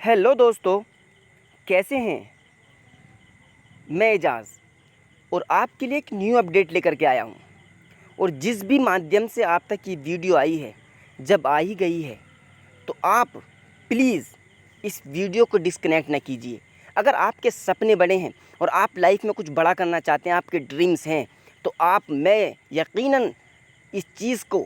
Hello दोस्तों, कैसे हैं। मैं एजाज़ और आपके लिए एक न्यू अपडेट लेकर के आया हूं। और जिस भी माध्यम से आप तक ये वीडियो आई है, जब आ ही गई है, तो आप प्लीज़ इस वीडियो को डिस्कनेक्ट ना कीजिए। अगर आपके सपने बड़े हैं और आप लाइफ में कुछ बड़ा करना चाहते हैं, आपके ड्रीम्स हैं, तो मैं यकीनन इस चीज़ को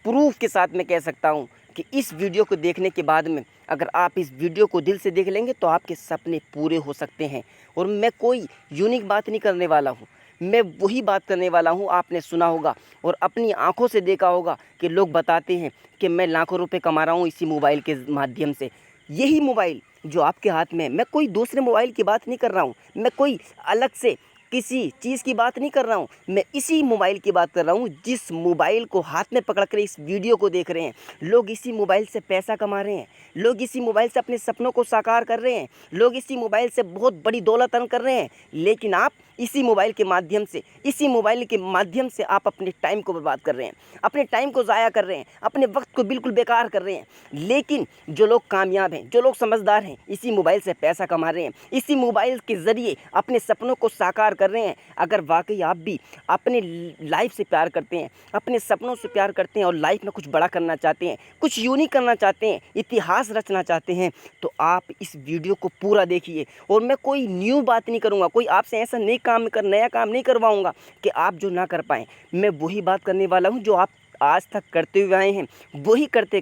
प्रूफ के साथ मैं कह सकता हूँ कि इस वीडियो को देखने के बाद में अगर आप इस वीडियो को दिल से देख लेंगे तो आपके सपने पूरे हो सकते हैं। और मैं कोई यूनिक बात नहीं करने वाला हूँ, मैं वही बात करने वाला हूँ। आपने सुना होगा और अपनी आंखों से देखा होगा कि लोग बताते हैं कि मैं लाखों रुपए कमा रहा हूँ इसी मोबाइल के माध्यम से। यही मोबाइल जो आपके हाथ में है, मैं कोई दूसरे मोबाइल की बात नहीं कर रहा हूँ, मैं कोई अलग से किसी चीज़ की बात नहीं कर रहा हूँ, मैं इसी मोबाइल की बात कर रहा हूँ जिस मोबाइल को हाथ में पकड़ कर इस वीडियो को देख रहे हैं। लोग इसी मोबाइल से पैसा कमा रहे हैं, लोग इसी मोबाइल से अपने सपनों को साकार कर रहे हैं, लोग इसी मोबाइल से बहुत बड़ी दौलत अर्न कर रहे हैं। लेकिन आप इसी मोबाइल के माध्यम से आप अपने टाइम को बर्बाद कर रहे हैं, अपने टाइम को ज़ाया कर रहे हैं, अपने वक्त को बिल्कुल बेकार कर रहे हैं। लेकिन जो लोग कामयाब हैं, जो लोग समझदार हैं, इसी मोबाइल से पैसा कमा रहे हैं, इसी मोबाइल के ज़रिए अपने सपनों को साकार कर रहे हैं। अगर वाकई आप भी अपने लाइफ से प्यार करते हैं, अपने सपनों से प्यार करते हैं और लाइफ में कुछ बड़ा करना चाहते हैं, कुछ यूनिक करना चाहते हैं, इतिहास रचना चाहते हैं, तो आप इस वीडियो को पूरा देखिए। और मैं कोई न्यू बात नहीं करूँगा, कोई आपसे ऐसा नया काम नहीं करवाऊँगा कि आप जो ना कर पाएँ। मैं वही बात करने वाला हूँ जो आप आज तक करते हुए आए हैं। वही करते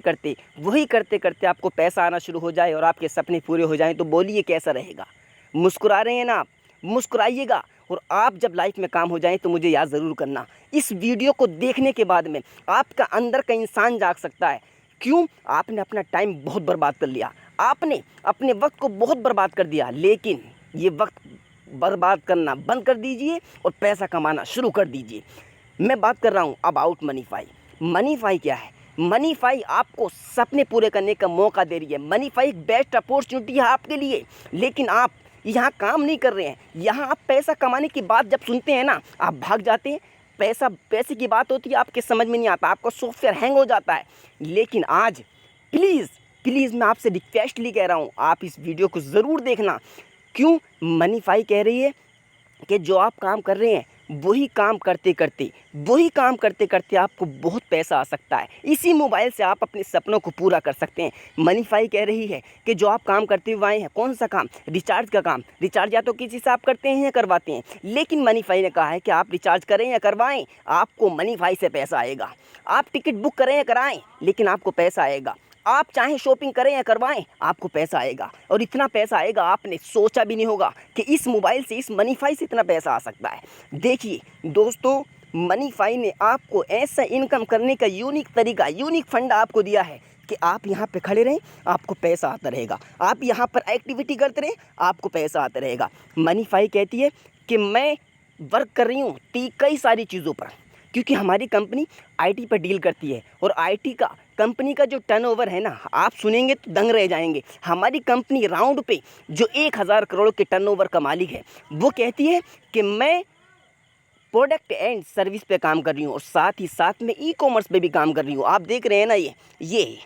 करते आपको पैसा आना शुरू हो जाए और आपके सपने पूरे हो जाएं, तो बोलिए कैसा रहेगा। मुस्कुरा रहे हैं ना आप, मुस्कुराइएगा। और आप जब लाइफ में काम हो जाएं तो मुझे याद ज़रूर करना। इस वीडियो को देखने के बाद में आपका अंदर का इंसान जाग सकता है। क्यों? आपने अपना टाइम बहुत बर्बाद कर लिया, आपने अपने वक्त को बहुत बर्बाद कर दिया। लेकिन ये वक्त बर्बाद करना बंद कर दीजिए और पैसा कमाना शुरू कर दीजिए। मैं बात कर रहा हूँ अबाउट मनीफाई। मनीफाई क्या है? मनीफाई आपको सपने पूरे करने का मौका दे रही है। मनीफाई एक बेस्ट अपॉर्चुनिटी है आपके लिए। लेकिन आप यहाँ काम नहीं कर रहे हैं। यहाँ आप पैसा कमाने की बात जब सुनते हैं ना, आप भाग जाते हैं। पैसे की बात होती है, आपके समझ में नहीं आता, आपका सॉफ्टवेयर हैंग हो जाता है। लेकिन आज प्लीज़ मैं आपसे रिक्वेस्टली कह रहा हूँ, आप इस वीडियो को ज़रूर देखना। क्यों? मनीफाई कह रही है कि जो आप काम कर रहे हैं वही काम करते करते आपको बहुत पैसा आ सकता है। इसी मोबाइल से आप अपने सपनों को पूरा कर सकते हैं। मनीफाई कह रही है कि जो आप काम करते हुए आए हैं, कौन सा काम? रिचार्ज का काम। रिचार्ज या तो किसी से आप करते हैं या करवाते हैं, लेकिन मनीफाई ने कहा है कि आप रिचार्ज करें या करवाएं, आपको मनीफाई से पैसा आएगा। आप टिकट बुक करें या कराएं, लेकिन आपको पैसा आएगा। आप चाहे शॉपिंग करें या करवाएं, आपको पैसा आएगा। और इतना पैसा आएगा आपने सोचा भी नहीं होगा कि इस मोबाइल से, इस मनीफाई से इतना पैसा आ सकता है। देखिए दोस्तों, मनीफाई ने आपको ऐसा इनकम करने का यूनिक तरीका, यूनिक फंड आपको दिया है कि आप यहाँ पे खड़े रहें, आपको पैसा आता रहेगा। आप यहाँ पर एक्टिविटी करते रहें, आपको पैसा आता रहेगा। मनीफाई कहती है कि मैं वर्क कर रही हूँ कई सारी चीज़ों पर, क्योंकि हमारी कंपनी आईटी पर डील करती है। और आईटी का कंपनी का जो टर्नओवर है ना, आप सुनेंगे तो दंग रह जाएंगे। हमारी कंपनी राउंड पे जो 1000 करोड़ के टर्नओवर का मालिक है, वो कहती है कि मैं प्रोडक्ट एंड सर्विस पे काम कर रही हूँ और साथ ही साथ में ई कॉमर्स पे भी काम कर रही हूँ। आप देख रहे हैं ना, ये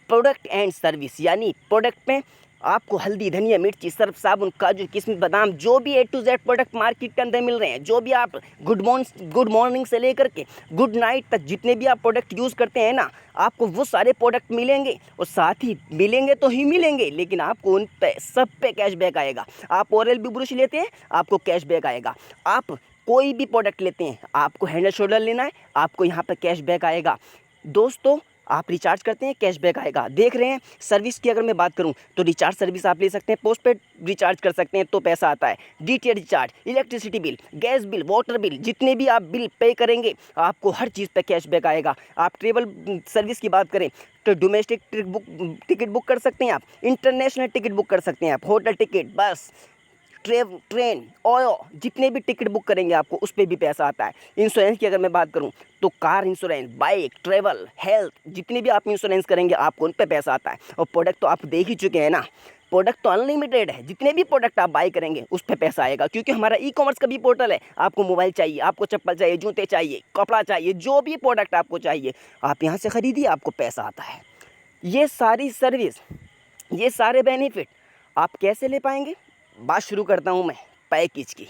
प्रोडक्ट एंड सर्विस, यानी प्रोडक्ट में आपको हल्दी, धनिया, मिर्ची, सर्फ, साबुन, काजू, किशमिश, बादाम, जो भी ए टू जेड प्रोडक्ट मार्केट के अंदर मिल रहे हैं, जो भी आप गुड मॉर्निंग से लेकर के गुड नाइट तक जितने भी आप प्रोडक्ट यूज़ करते हैं ना, आपको वो सारे प्रोडक्ट मिलेंगे। और साथ ही मिलेंगे तो ही मिलेंगे, लेकिन आपको उन पे सब पे कैशबैक आएगा। आप ओरल बी ब्रश लेते हैं, आपको कैशबैक आएगा। आप कोई भी प्रोडक्ट लेते हैं, आपको हेड एंड शोल्डर लेना है, आपको यहाँ पर कैशबैक आएगा। दोस्तों, आप रिचार्ज करते हैं, कैशबैक आएगा। देख रहे हैं सर्विस की अगर मैं बात करूं तो रिचार्ज सर्विस आप ले सकते हैं, पोस्टपेड रिचार्ज कर सकते हैं तो पैसा आता है। DTH recharge, electricity bill, gas bill, water bill, जितने भी आप बिल पे करेंगे आपको हर चीज़ पे कैशबैक आएगा। आप ट्रेवल सर्विस की बात करें तो डोमेस्टिक टिकट बुक कर सकते हैं, आप इंटरनेशनल टिकट बुक कर सकते हैं, आप होटल टिकट, बस, ट्रेन, ओयो, जितने भी टिकट बुक करेंगे आपको उस पर भी पैसा आता है। इंश्योरेंस की अगर मैं बात करूं तो car insurance, bike, travel, health, जितने भी आप इंश्योरेंस करेंगे आपको उन पर पैसा आता है। और प्रोडक्ट तो आप देख ही चुके हैं ना, प्रोडक्ट तो अनलिमिटेड है। जितने भी प्रोडक्ट आप बाई करेंगे उस पर पैसा आएगा, क्योंकि हमारा ई कॉमर्स का भी पोर्टल है। आपको मोबाइल चाहिए, आपको चप्पल चाहिए, जूते चाहिए, कपड़ा चाहिए, जो भी प्रोडक्ट आपको चाहिए आप यहाँ से खरीदिए, आपको पैसा आता है। ये सारी सर्विस ये सारे बेनिफिट आप कैसे ले पाएंगे? बात शुरू करता हूँ मैं पैकेज की।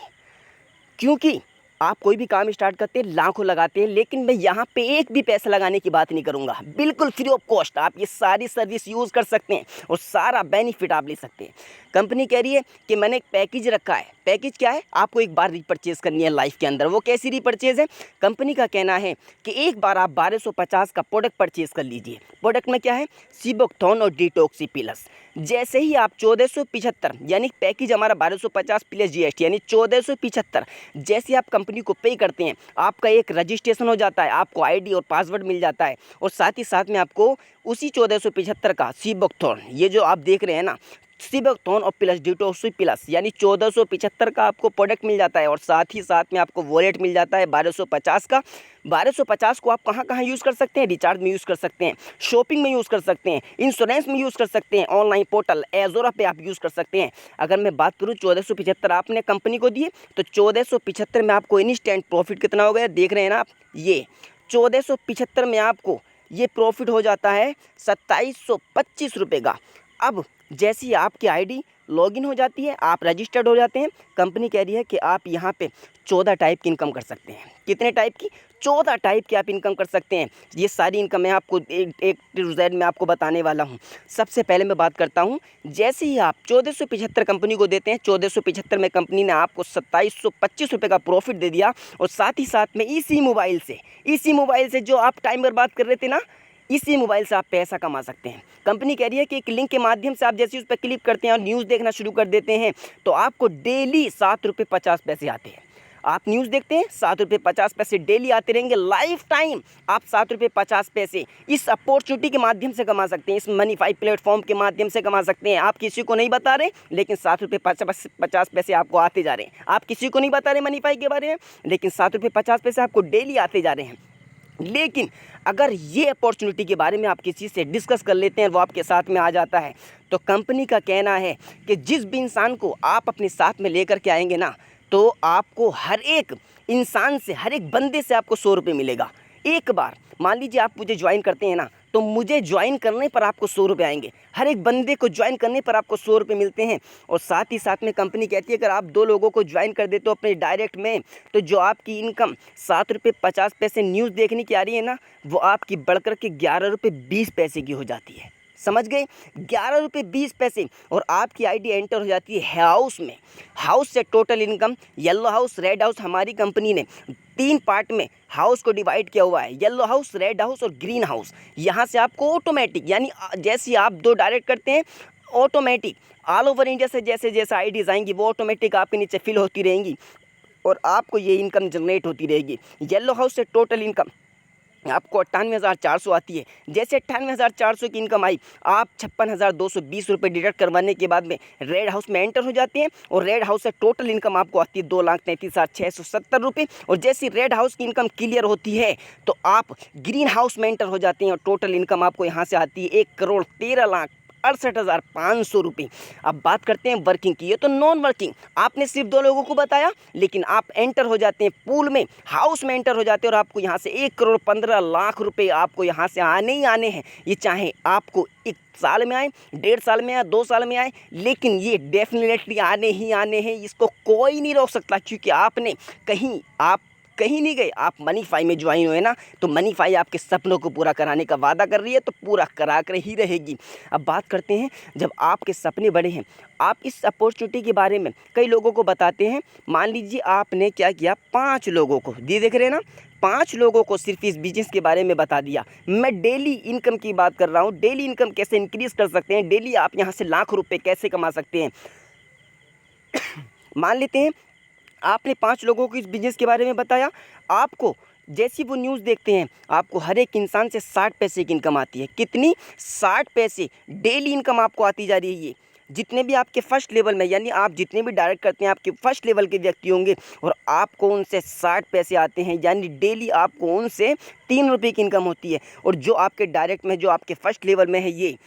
क्योंकि आप कोई भी काम स्टार्ट करते हैं, लाखों लगाते हैं, लेकिन मैं यहाँ पे एक भी पैसा लगाने की बात नहीं करूँगा। बिल्कुल फ्री ऑफ कॉस्ट आप ये सारी सर्विस यूज़ कर सकते हैं और सारा बेनिफिट आप ले सकते हैं। कंपनी कह रही है कि मैंने एक पैकेज रखा है। पैकेज क्या है? आपको एक बार रीपरचेज़ करनी है लाइफ के अंदर। वो कैसी रीपरचेज़ है? कंपनी का कहना है कि एक बार आप 1250 का प्रोडक्ट परचेज़ कर लीजिए। प्रोडक्ट में क्या है? सीबोक्थोन और डिटॉक्सी प्लस। जैसे ही आप 1475 यानी पैकेज हमारा 1250 प्लस जीएसटी यानी 1475 जैसे आप कंपनी को पे करते हैं, आपका एक रजिस्ट्रेशन हो जाता है, आपको आईडी और पासवर्ड मिल जाता है और साथ ही साथ में आपको उसी 1475 का सीबोक्थोन, ये जो आप देख रहे हैं ना, सीबोक्थोन और प्लस डिटॉक्सी प्लस यानी 1475 का आपको प्रोडक्ट मिल जाता है और साथ ही साथ में आपको वॉलेट मिल जाता है 1250 का। 1250 को आप कहाँ कहाँ यूज़ कर सकते हैं? रिचार्ज में यूज़ कर सकते हैं, शॉपिंग में यूज़ कर सकते हैं, इंश्योरेंस में यूज़ कर सकते हैं, ऑनलाइन पोर्टल एज़ोरा पे आप यूज़ कर सकते हैं। अगर मैं बात करूँ 1475 आपने कंपनी को दिए तो 1475 में आपको इंस्टेंट प्रॉफिट कितना हो गया देख रहे हैं ना आप। ये 1475 में आपको ये प्रॉफिट हो जाता है 2725 रुपये का। अब जैसे ही आपकी आईडी लॉगिन हो जाती है, आप रजिस्टर्ड हो जाते हैं, कंपनी कह रही है कि आप यहाँ पे 14 टाइप की इनकम कर सकते हैं। कितने टाइप की? 14 टाइप की आप इनकम कर सकते हैं। ये सारी इनकम मैं आपको एक टू जेड में आपको बताने वाला हूँ। सबसे पहले मैं बात करता हूँ, जैसे ही आप 1475 कंपनी को देते हैं, 1475 में कंपनी ने आपको 2725 रुपये का प्रॉफिट दे दिया और साथ ही साथ में इसी मोबाइल से जो आप टाइम बर्बाद कर रहे थे ना, इसी मोबाइल से आप पैसा कमा सकते हैं। कंपनी कह रही है कि एक लिंक के माध्यम से आप जैसे उस पर क्लिक करते हैं और न्यूज़ देखना शुरू कर देते हैं तो आपको डेली 7 रुपये 50 पैसे आते हैं। आप न्यूज़ देखते हैं, 7 रुपये 50 पैसे डेली आते रहेंगे। लाइफ टाइम आप 7 रुपये 50 पैसे इस अपॉर्चुनिटी के माध्यम से कमा सकते हैं, इस मनीफाई प्लेटफॉर्म के माध्यम से कमा सकते हैं। आप किसी को नहीं बता रहे, लेकिन 7 रुपये 50 पैसे आपको आते जा रहे हैं। आप किसी को नहीं बता रहे मनीफाई के बारे में, लेकिन 7 रुपये 50 पैसे आपको डेली आते जा रहे हैं। लेकिन अगर ये अपॉर्चुनिटी के बारे में आप किसी से डिस्कस कर लेते हैं और वो आपके साथ में आ जाता है, तो कंपनी का कहना है कि जिस भी इंसान को आप अपने साथ में लेकर के आएंगे ना, तो आपको हर एक इंसान से, हर एक बंदे से आपको 100 रुपये मिलेगा। एक बार मान लीजिए आप मुझे ज्वाइन करते हैं ना, तो मुझे ज्वाइन करने पर आपको 100 रुपये आएंगे। हर एक बंदे को ज्वाइन करने पर आपको 100 रुपये मिलते हैं। और साथ ही साथ में कंपनी कहती है अगर आप 2 लोगों को ज्वाइन कर देते हो अपने डायरेक्ट में, तो जो आपकी इनकम 7 रुपये 50 पैसे न्यूज़ देखने की आ रही है ना, वो आपकी बढ़कर के 11 रुपये 20 पैसे की हो जाती है। समझ गए? 11 रुपये 20 पैसे और आपकी आईडी एंटर हो जाती है हाउस में। हाउस से total income, yellow house, red house, हमारी कंपनी ने 3 पार्ट में हाउस को डिवाइड किया हुआ है, येलो हाउस, रेड हाउस और ग्रीन हाउस। यहाँ से आपको ऑटोमेटिक यानी जैसे आप 2 डायरेक्ट करते हैं, ऑटोमेटिक ऑल ओवर इंडिया से जैसे जैसे आईडीज आएंगी वो ऑटोमेटिक आपके नीचे फिल होती रहेंगी और आपको ये इनकम जनरेट होती रहेगी। येलो हाउस से टोटल इनकम आपको 98,400 आती है। जैसे 98,400 की इनकम आई, आप 56,220 रुपये डिडक्ट करवाने के बाद में रेड हाउस में एंटर हो जाते हैं और रेड हाउस से टोटल इनकम आपको आती है 2,33,670 रुपये। और जैसी रेड हाउस की इनकम क्लियर होती है तो आप ग्रीन हाउस में एंटर हो जाते हैं और टोटल इनकम आपको यहाँ से आती है 1,13,68,500 रुपये। अब बात करते हैं वर्किंग की। ये तो नॉन वर्किंग आपने सिर्फ 2 लोगों को बताया, लेकिन आप एंटर हो जाते हैं पूल में, हाउस में एंटर हो जाते हैं और आपको यहाँ से 1,15,00,000 रुपये आपको यहाँ से आने ही आने हैं। ये चाहे आपको 1 साल में आए, 1.5 साल में आए, 2 साल में आए, लेकिन ये डेफिनेटली आने ही आने हैं। इसको कोई नहीं रोक सकता, क्योंकि आपने आप कहीं नहीं गए, आप मनीफाई में ज्वाइन हुए ना, तो मनीफाई आपके सपनों को पूरा कराने का वादा कर रही है, तो पूरा करा कर ही रहेगी। अब बात करते हैं, जब आपके सपने बड़े हैं, आप इस अपॉर्चुनिटी के बारे में कई लोगों को बताते हैं। मान लीजिए आपने क्या किया, 5 लोगों को देख रहे हैं ना, 5 लोगों को सिर्फ इस बिजनेस के बारे में बता दिया। मैं डेली इनकम की बात कर रहा हूँ, डेली इनकम कैसे इंक्रीज़ कर सकते हैं, डेली आप यहाँ से लाख रुपये कैसे कमा सकते हैं। मान लेते हैं आपने 5 लोगों को इस बिज़नेस के बारे में बताया, आपको जैसी वो न्यूज़ देखते हैं, आपको हर एक इंसान से 60 पैसे की इनकम आती है। कितनी? 60 पैसे डेली इनकम आपको आती जा रही है। जितने भी आपके फर्स्ट लेवल में, यानी आप जितने भी डायरेक्ट करते हैं आपके फर्स्ट लेवल के व्यक्ति होंगे और आपको उनसे 60 पैसे आते हैं, यानी डेली आपको उनसे 3 रुपये की इनकम होती है। और जो आपके डायरेक्ट में, जो आपके फर्स्ट लेवल में है, ये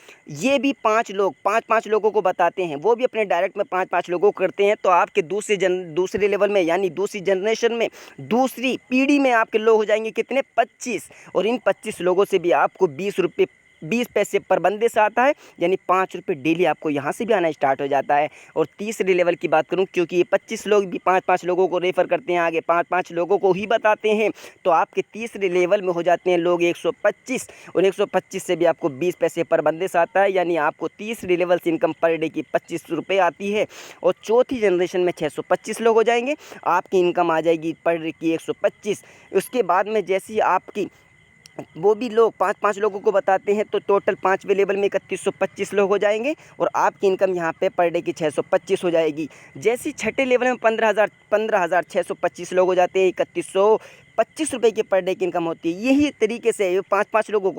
भी 5 लोग 5-5 लोगों को बताते हैं, वो भी अपने डायरेक्ट में 5-5 लोगों को करते हैं। तो आपके दूसरे लेवल में, यानी दूसरी जनरेशन में, दूसरी पीढ़ी में आपके लोग हो जाएंगे कितने? 25। और इन 25 लोगों से भी आपको 20 पैसे पर बंदे से आता है, यानी 5 रुपये डेली आपको यहाँ से भी आना स्टार्ट हो जाता है। और तीसरे लेवल की बात करूँ, क्योंकि ये 25 लोग भी 5-5 लोगों को रेफ़र करते हैं, आगे 5-5 लोगों को ही बताते हैं, तो आपके तीसरे लेवल में हो जाते हैं लोग 125, और 125 से भी आपको 20 पैसे पर बंदे से आता है, यानी आपको तीसरे लेवल से इनकम पर डे की 25 रुपये आती है। और चौथी जनरेशन में 625 लोग हो जाएंगे, आपकी इनकम आ जाएगी पर डे की 125। उसके बाद में जैसे ही आपकी वो भी लोग 5-5 लोगों को बताते हैं, तो टोटल 5वें लेवल में 3125 लोग हो जाएंगे, और आपकी इनकम यहाँ पे पर डे की 625 हो जाएगी। जैसे ही छठे लेवल में 15,625 लोग हो जाते हैं, 3125 रुपये की पर डे की इनकम होती है। यही तरीके से 5-5 लोगों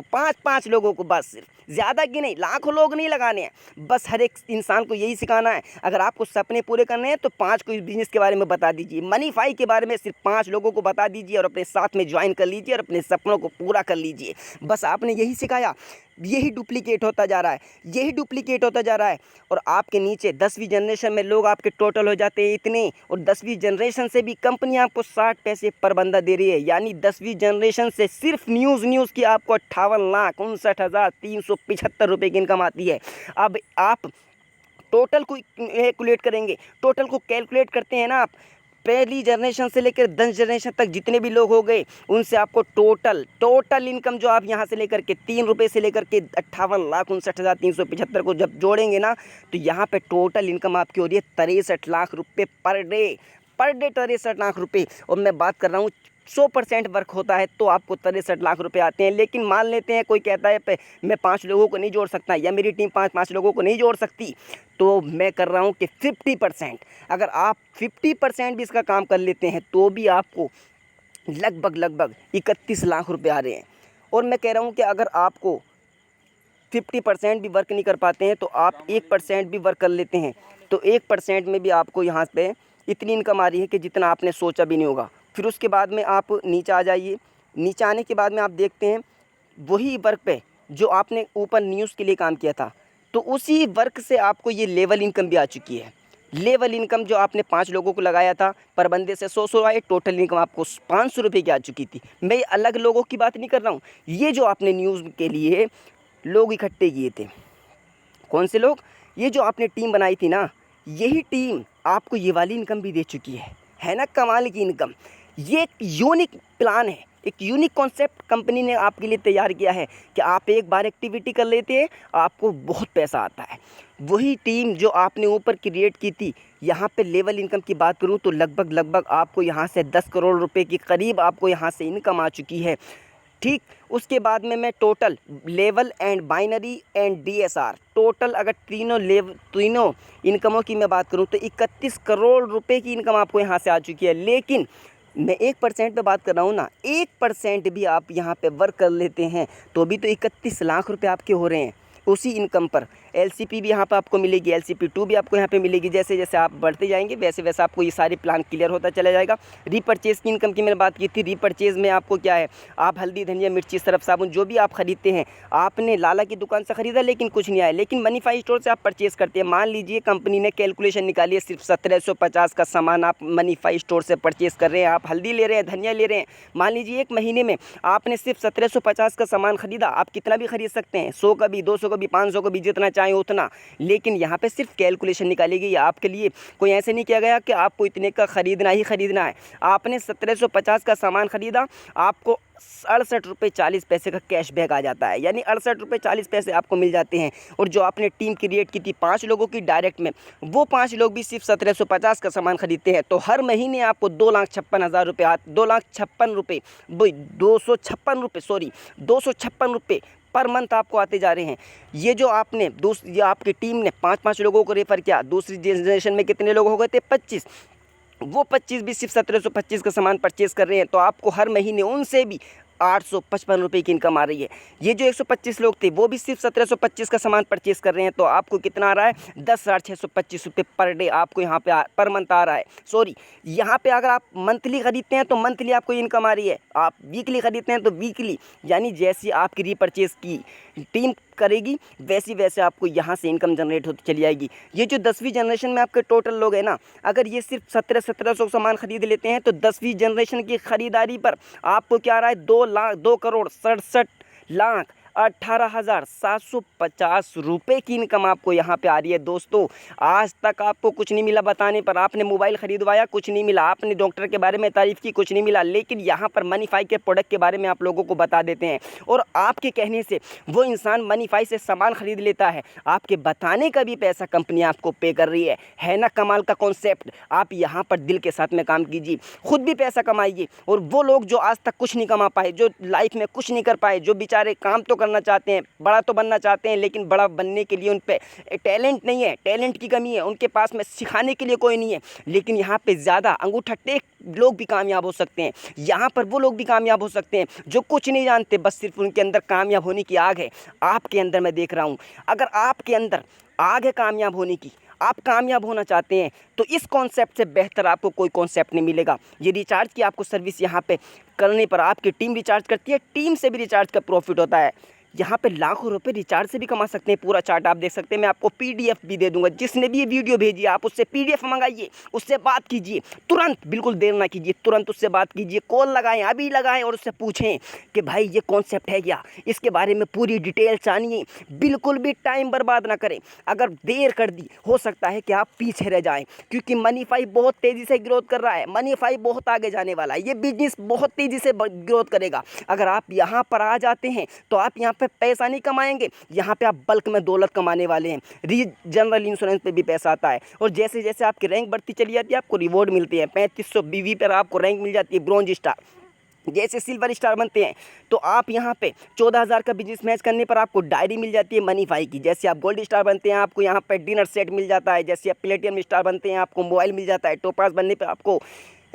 को बस, सिर्फ ज़्यादा की नहीं, लाखों लोग नहीं लगाने हैं, बस हर एक इंसान को यही सिखाना है। अगर आपको सपने पूरे करने हैं तो 5 को इस बिज़नेस के बारे में बता दीजिए, मनीफाई के बारे में सिर्फ 5 लोगों को बता दीजिए, और अपने साथ में ज्वाइन कर लीजिए और अपने सपनों को पूरा कर लीजिए। बस आपने यही सिखाया, यही डुप्लीकेट होता जा रहा है, यही डुप्लीकेट होता जा रहा है। और आपके नीचे 10वीं जनरेशन में लोग आपके टोटल हो जाते हैं इतने, और 10वीं जनरेशन से भी कंपनी आपको 60 पैसे पर बंदा दे रही है, यानी 10वीं जनरेशन से सिर्फ न्यूज़ की आपको 58,59,375 रुपये की इनकम आती है। अब आप टोटल को कैलकुलेट करेंगे, टोटल को कैलकुलेट करते हैं ना आप, पहली जनरेशन से लेकर 10 जनरेशन तक जितने भी लोग हो गए, उनसे आपको टोटल इनकम जो आप यहाँ से लेकर के 3 रुपये से लेकर के 58,59,375 को जब जोड़ेंगे ना, तो यहाँ पे टोटल इनकम आपकी हो रही है 63 लाख रुपये पर डे 63 लाख रुपये। और मैं बात कर रहा हूँ 100% वर्क होता है तो आपको 63 लाख रुपए आते हैं। लेकिन मान लेते हैं कोई कहता है मैं 5 लोगों को नहीं जोड़ सकता, या मेरी टीम 5 लोगों को नहीं जोड़ सकती, तो मैं कर रहा हूं कि 50%, अगर आप 50% भी इसका काम कर लेते हैं तो भी आपको लगभग 31 लाख रुपए आ रहे हैं। और मैं कह रहा हूं कि अगर आपको 50% भी वर्क नहीं कर पाते हैं तो आप 1% भी वर्क कर लेते हैं, तो 1% में भी आपको यहाँ पे इतनी इनकम आ रही है कि जितना आपने सोचा भी नहीं होगा। फिर उसके बाद में आप नीचे आ जाइए, नीचे आने के बाद में आप देखते हैं वही वर्क पे जो आपने ऊपर न्यूज़ के लिए काम किया था, तो उसी वर्क से आपको ये लेवल इनकम भी आ चुकी है। लेवल इनकम जो आपने 5 लोगों को लगाया था, पर बंदे से 100 आए, टोटल इनकम आपको 500 रुपये की आ चुकी थी। मैं अलग लोगों की बात नहीं कर रहा हूँ, ये जो आपने न्यूज़ के लिए लोग इकट्ठे किए थे, कौन से लोग, ये जो आपने टीम बनाई थी ना, यही टीम आपको ये वाली इनकम भी दे चुकी है ना, कमाल की इनकम। ये एक यूनिक प्लान है, एक यूनिक कॉन्सेप्ट कंपनी ने आपके लिए तैयार किया है कि आप एक बार एक्टिविटी कर लेते हैं, आपको बहुत पैसा आता है। वही टीम जो आपने ऊपर क्रिएट की थी, यहाँ पे लेवल इनकम की बात करूँ तो लगभग आपको यहाँ से 10 करोड़ रुपए के करीब आपको यहाँ से इनकम आ चुकी है। ठीक, उसके बाद में मैं total level and binary and DSR total अगर तीनों इनकमों की मैं बात करूं तो 31 करोड़ रुपए की इनकम आपको यहां से आ चुकी है। लेकिन मैं 1% पे बात कर रहा हूं ना, 1% भी आप यहां पे वर्क कर लेते हैं तो भी तो 31 लाख रुपए आपके हो रहे हैं उसी इनकम पर। एलसीपी भी यहाँ पर आपको मिलेगी, LCP2 भी आपको यहाँ पे मिलेगी। जैसे जैसे आप बढ़ते जाएंगे वैसे वैसे आपको ये सारे प्लान क्लियर होता चला जाएगा। रीपर्चेज़ की इनकम की मैंने बात की थी, रीपर्चेज़ में आपको क्या है, आप हल्दी धनिया मिर्ची सरफ साबुन जो भी आप ख़रीदते हैं, आपने लाला की दुकान से ख़रीदा लेकिन कुछ नहीं आया, लेकिन मनीफाई स्टोर से आप परचेज़ करते हैं। मान लीजिए कंपनी ने कैलकुलेशन निकाली है, सिर्फ 1750 का सामान आप मनीफाई स्टोर से परचेज़ कर रहे हैं, आप हल्दी ले रहे हैं, धनिया ले रहे हैं। मान लीजिए 1 महीने में आपने सिर्फ 1750 का सामान ख़रीदा, आप कितना भी ख़रीद सकते हैं, 100 का भी, 200 का भी, 500 का भी, जितना चाहें उतना। लेकिन यहाँ पे सिर्फ कैलकुलेशन निकाली गई आपके लिए, कोई ऐसे नहीं किया गया कि आपको इतने का ख़रीदना ही ख़रीदना है। आपने 1750 का सामान ख़रीदा, आपको 68 रुपये 40 पैसे का कैशबैक आ जाता है, यानी 68 रुपये 40 पैसे आपको मिल जाते हैं। और जो आपने टीम क्रिएट की थी 5 लोगों की डायरेक्ट में, वो 5 लोग भी सिर्फ 1750 का सामान खरीदते हैं, तो हर महीने आपको 2,56,000 रुपये 256 रुपये पर मंथ आपको आते जा रहे हैं। ये जो आपने ये आपकी टीम ने 5 लोगों को रेफ़र किया, दूसरी जनरेशन में कितने लोग हो गए थे, 25, वो 25 भी सिर्फ 1725 का सामान परचेज़ कर रहे हैं, तो आपको हर महीने उनसे भी 855 रुपये की इनकम आ रही है। ये जो 125 लोग थे वो भी सिर्फ 1725 का सामान परचेज़ कर रहे हैं, तो आपको कितना आ रहा है, 10,625 रुपये पर डे आपको यहाँ पे पर मंथ आ रहा है। सॉरी, यहाँ पे अगर आप मंथली ख़रीदते हैं तो मंथली आपको इनकम आ रही है, आप वीकली ख़रीदते हैं तो वीकली, यानी जैसी आपकी रीपर्चेज़ की टीम करेगी वैसे वैसे आपको यहाँ से इनकम जनरेट होती चली जाएगी। ये जो 10वीं जनरेशन में आपके टोटल लोग हैं ना, अगर ये सिर्फ 1700 सामान खरीद लेते हैं तो 10वीं जनरेशन की ख़रीदारी पर आपको क्या आ रहा है, 2 करोड़ 67 लाख 18,750 रुपये की इनकम आपको यहाँ पे आ रही है। दोस्तों आज तक आपको कुछ नहीं मिला बताने पर, आपने मोबाइल खरीदवाया कुछ नहीं मिला, आपने डॉक्टर के बारे में तारीफ़ की कुछ नहीं मिला, लेकिन यहाँ पर मनीफाई के प्रोडक्ट के बारे में आप लोगों को बता देते हैं और आपके कहने से वो इंसान मनीफाई से सामान खरीद लेता है। आपके बताने का भी पैसा कंपनी आपको पे कर रही है ना कमाल का कॉन्सेप्ट। आप यहाँ पर दिल के साथ में काम कीजिए, खुद भी पैसा कमाइए। और वो लोग जो आज तक कुछ नहीं कमा पाए, जो लाइफ में कुछ नहीं कर पाए, जो बेचारे काम तो करना चाहते हैं, बड़ा तो बनना चाहते हैं, लेकिन बड़ा बनने के लिए उन पे टैलेंट नहीं है, टैलेंट की कमी है, उनके पास में सिखाने के लिए कोई नहीं है, लेकिन यहाँ पे ज़्यादा अंगूठा टेक लोग भी कामयाब हो सकते हैं। यहाँ पर वो लोग भी कामयाब हो सकते हैं जो कुछ नहीं जानते, बस सिर्फ उनके अंदर कामयाब होने की आग है। आपके अंदर मैं देख रहा हूँ, अगर आपके अंदर आग है कामयाब होने की, आप कामयाब होना चाहते हैं, तो इस कॉन्सेप्ट से बेहतर आपको कोई कॉन्सेप्ट नहीं मिलेगा। ये रिचार्ज की आपको सर्विस यहाँ पे करने पर आपकी टीम रिचार्ज करती है, टीम से भी रिचार्ज का प्रॉफिट होता है। यहाँ पे लाखों रुपए रिचार्ज से भी कमा सकते हैं। पूरा चार्ट आप देख सकते हैं, मैं आपको पीडीएफ भी दे दूंगा। जिसने भी ये वीडियो भेजी आप उससे पीडीएफ मंगाइए, उससे बात कीजिए तुरंत, बिल्कुल देर ना कीजिए, तुरंत उससे बात कीजिए, कॉल लगाएं, अभी लगाएं और उससे पूछें कि भाई ये कॉन्सेप्ट है क्या, इसके बारे में पूरी डिटेल जानिए। बिल्कुल भी टाइम बर्बाद ना करें। अगर देर कर दी हो सकता है कि आप पीछे रह जाएँ, क्योंकि मनीफाई बहुत तेज़ी से ग्रोथ कर रहा है, मनीफाई बहुत आगे जाने वाला है, ये बिजनेस बहुत तेज़ी से ग्रोथ करेगा। अगर आप यहाँ पर आ जाते हैं तो आप यहाँ पैसा नहीं कमाएंगे, यहाँ पे आप बल्क में दौलत कमाने वाले हैं। जनरल इंश्योरेंस पे भी पैसा आता है और जैसे जैसे आपकी रैंक बढ़ती चली जाती है आपको रिवॉर्ड मिलती है। 3500 बीवी पर आपको रैंक मिल जाती है ब्रॉन्ज स्टार, जैसे सिल्वर स्टार बनते हैं तो आप यहाँ पे 14,000 का बिजनेस मैच करने पर आपको डायरी मिल जाती है मनीफाई की। जैसे आप गोल्ड स्टार बनते हैं आपको यहाँ पे डिनर सेट मिल जाता है। जैसे आप प्लेटिनम स्टार बनते हैं आपको मोबाइल मिल जाता है। टॉपर्स बनने पर आपको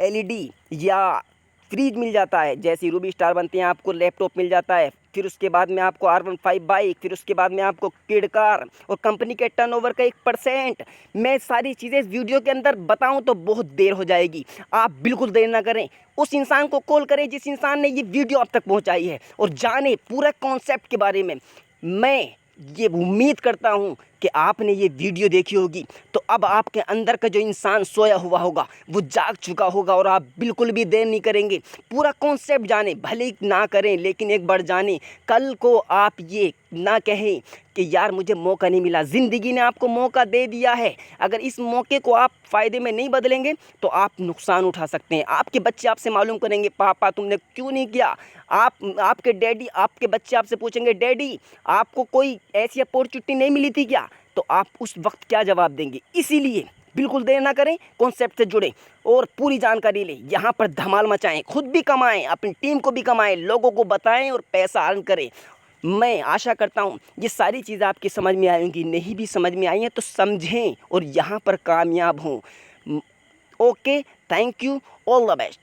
एलईडी या फ्रिज मिल जाता है। जैसे रूबी स्टार बनते हैं आपको लैपटॉप मिल जाता है। फिर उसके बाद में आपको R15 बाइक, फिर उसके बाद में आपको किड कार और कंपनी के टर्नओवर का 1%। मैं सारी चीज़ें इस वीडियो के अंदर बताऊं तो बहुत देर हो जाएगी। आप बिल्कुल देर ना करें, उस इंसान को कॉल करें जिस इंसान ने ये वीडियो अब तक पहुंचाई है और जाने पूरा कॉन्सेप्ट के बारे में। मैं ये उम्मीद करता हूँ कि आपने ये वीडियो देखी होगी तो अब आपके अंदर का जो इंसान सोया हुआ होगा वो जाग चुका होगा और आप बिल्कुल भी देर नहीं करेंगे। पूरा कॉन्सेप्ट जाने, भले ही ना करें लेकिन एक बार जाने। कल को आप ये ना कहें कि यार मुझे मौका नहीं मिला। ज़िंदगी ने आपको मौका दे दिया है, अगर इस मौके को आप फ़ायदे में नहीं बदलेंगे तो आप नुकसान उठा सकते हैं। आपके बच्चे आपसे मालूम करेंगे पापा तुमने क्यों नहीं किया। आपके डैडी, आपके बच्चे आपसे पूछेंगे डैडी आपको कोई ऐसी अपॉर्चुनिटी नहीं मिली थी क्या, तो आप उस वक्त क्या जवाब देंगे। इसीलिए बिल्कुल देर ना करें, कॉन्सेप्ट से जुड़ें और पूरी जानकारी लें। यहाँ पर धमाल मचाएं, खुद भी कमाएं, अपनी टीम को भी कमाएं, लोगों को बताएं और पैसा अर्न करें। मैं आशा करता हूँ ये सारी चीज़ें आपकी समझ में आएंगी। नहीं भी समझ में आई हैं तो समझें और यहाँ पर कामयाब हों। Okay, thank you, all the best.